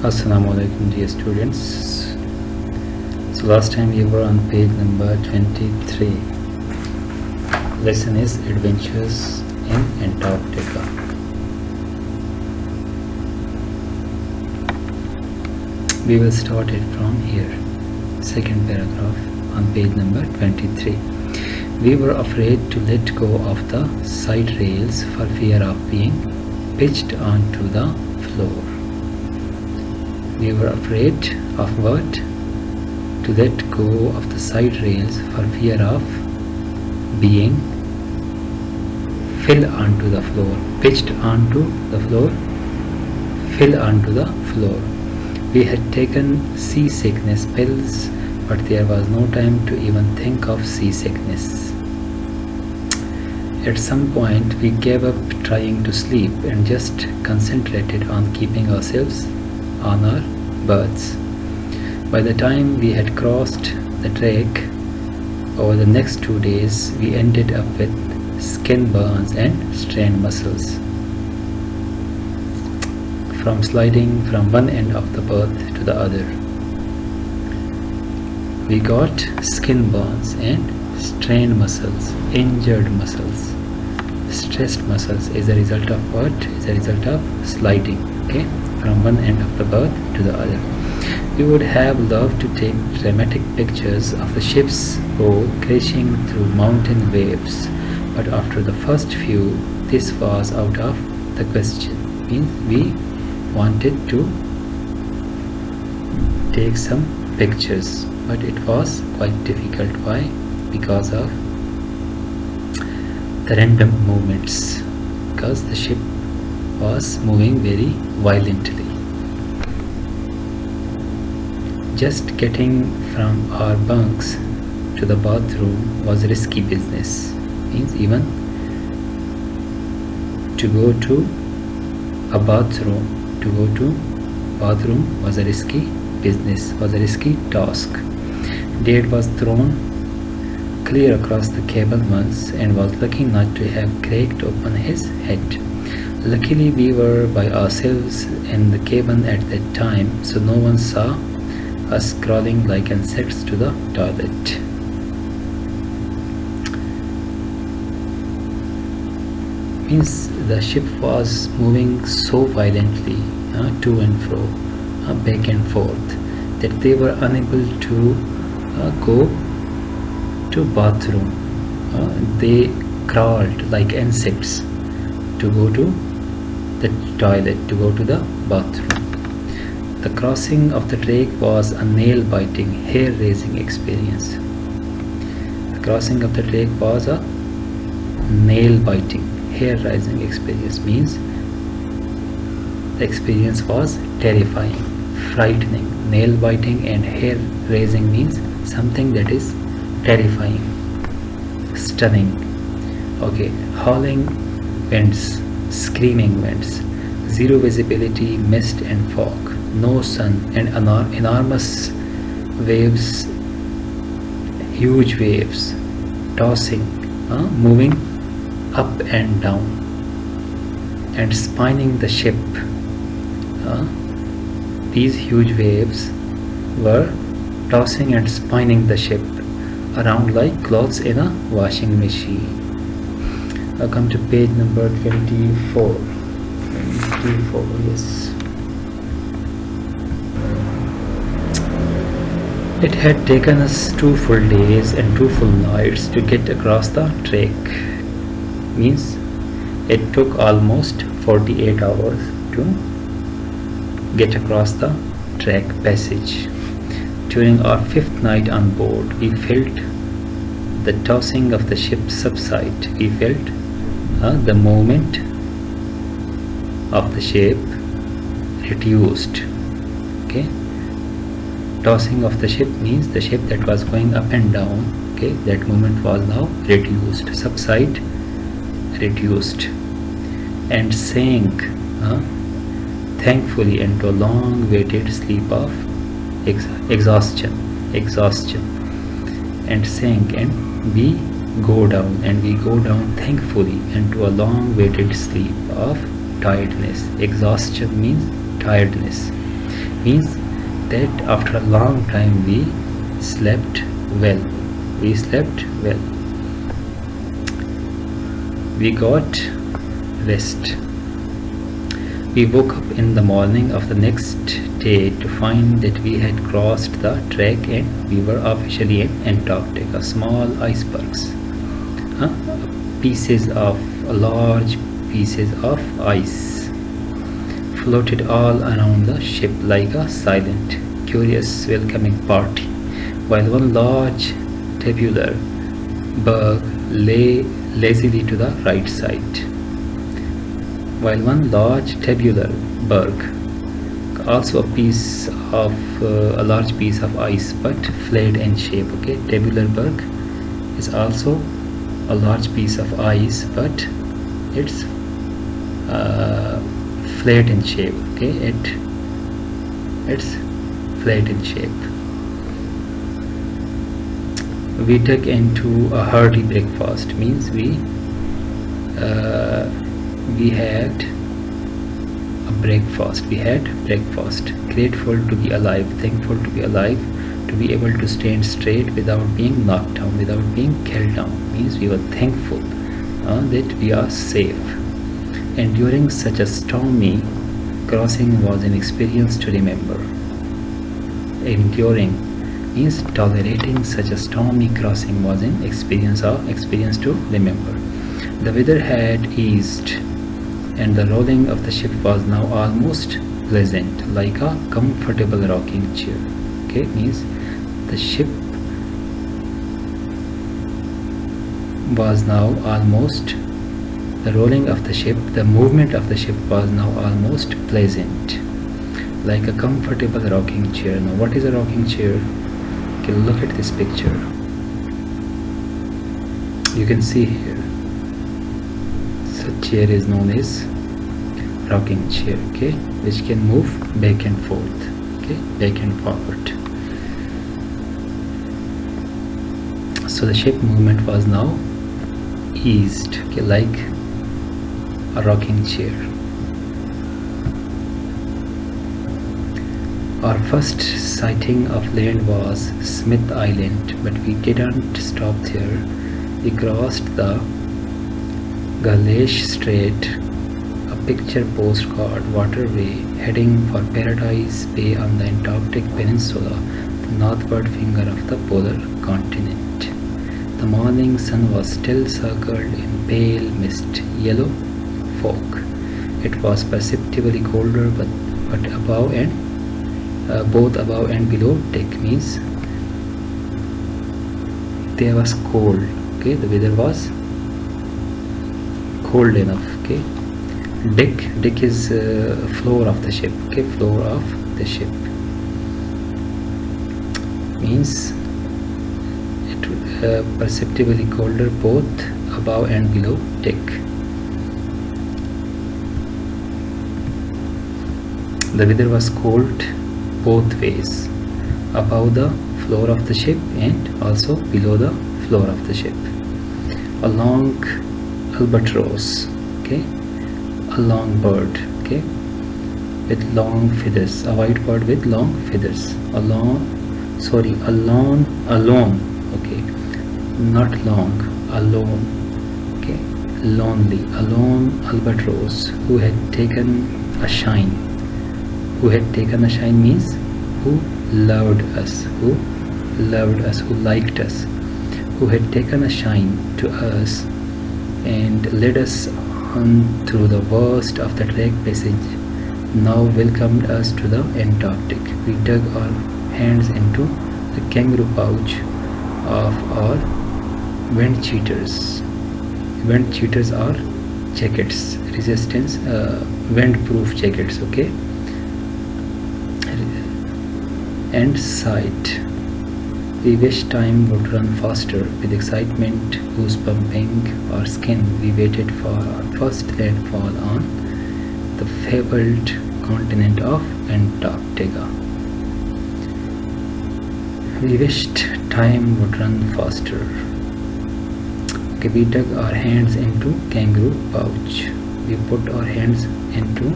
Assalamualaikum dear students. So last time we were on page number 23. Lesson is Adventures in Antarctica. We will start it from here. Second paragraph on page number 23. We were afraid to let go of the side rails for fear of being pitched onto the floor. We were afraid of what? To let go of the side rails for fear of being fell onto the floor, pitched onto the floor, fell onto the floor. We had taken seasickness pills, but there was no time to even think of seasickness. At some point, we gave up trying to sleep and just concentrated on keeping ourselves on our berths. By the time we had crossed the track, over the next 2 days, we ended up with skin burns and strained muscles from sliding from one end of the berth to the other. We got skin burns and strained muscles, injured muscles, stressed muscles as a result of what? As a result of sliding, okay, from one end of the berth to the other. We would have loved to take dramatic pictures of the ship's bow crashing through mountain waves, but after the first few, this was out of the question. Means we wanted to take some pictures, but it was quite difficult. Why? Because of the random movements, because the ship was moving very violently. Just getting from our bunks to the bathroom was risky business. Means even to go to a bathroom, was a risky business, was a risky task. Dad was thrown clear across the cabin once and was lucky not to have cracked open his head. Luckily, we were by ourselves in the cabin at that time, so no one saw us crawling like insects to the toilet. Means the ship was moving so violently, to and fro, back and forth, that they were unable to go to bathroom. They crawled like insects to go to the toilet, to go to the bathroom. The crossing of the track was a nail-biting, hair-raising experience. The crossing of the track was a nail-biting, hair-raising experience. Means the experience was terrifying, frightening. Nail-biting and hair-raising means something that is terrifying, stunning. Okay, howling winds, screaming winds, zero visibility, mist and fog, no sun, and enormous waves, huge waves, tossing, moving up and down and spinning the ship. These huge waves were tossing and spinning the ship around like clothes in a washing machine. Now come to page number 24. 24, yes. It had taken us 2 full days and 2 full nights to get across the track. Means it took almost 48 hours to get across the track passage. During our 5th night on board, we felt the tossing of the ship subside. We felt the movement of the ship reduced. Okay, tossing of the ship means the ship that was going up and down. Okay, that movement was now reduced. Subside, reduced, and sank thankfully into a long-waited sleep of exhaustion, and sank, and we go down thankfully into a long-waited sleep of tiredness. Exhaustion means tiredness. means that after a long time we slept well. We slept well. We got rest. We woke up in the morning of the next day to find that we had crossed the track and we were officially in Antarctica. Small icebergs, large pieces of ice floated all around the ship like a silent, curious welcoming party, while one large tabular berg lay lazily to the right side. While one large tabular berg, also a large piece of ice but flayed in shape. Okay, tabular berg is also a large piece of ice but it's flayed in shape. Okay, it's flayed in shape. We took into a hearty breakfast, means we had breakfast. Grateful to be alive, thankful to be alive, to be able to stand straight without being knocked down, without being killed down, means we were thankful that we are safe. And during such a stormy crossing was an experience to remember. Enduring means tolerating such a stormy crossing was an experience to remember. The weather had eased and the rolling of the ship was now almost pleasant, like a comfortable rocking chair. Okay, means the ship was now almost, the rolling of the ship, the movement of the ship was now almost pleasant, like a comfortable rocking chair. Now what is a rocking chair? Okay, look at this picture. You can see here, such chair is known as rocking chair, okay, which can move back and forth, okay, back and forward. So the ship movement was now eased, okay, like a rocking chair. Our first sighting of land was Smith Island, but we didn't stop there. We crossed the Galash Strait, a picture postcard waterway heading for Paradise Bay on the Antarctic Peninsula, the northward finger of the polar continent. The morning sun was still circled in pale mist, yellow fog. It was perceptibly colder, but above and both above and below deck, means there was cold. Okay, the weather was cold enough. Okay, deck is floor of the ship. Okay, floor of the ship means it perceptibly colder both above and below deck. The weather was cold both ways, above the floor of the ship and also below the floor of the ship. A long albatross, okay, a long bird, okay, with long feathers, a white bird with long feathers, alone, okay, not long, alone, okay, lonely, a lone albatross who had taken a shine. Who had taken a shine means who loved us, who liked us, who had taken a shine to us and led us on through the worst of the track passage, now welcomed us to the Antarctic. We dug our hands into the kangaroo pouch of our wind cheaters. Wind cheaters are jackets, resistance, wind-proof jackets, okay, and sighed. We wished time would run faster. With excitement goosebumping our skin, we waited for our first landfall on the fabled continent of Antarctica. We wished time would run faster. Okay, we dug our hands into kangaroo pouch. We put our hands into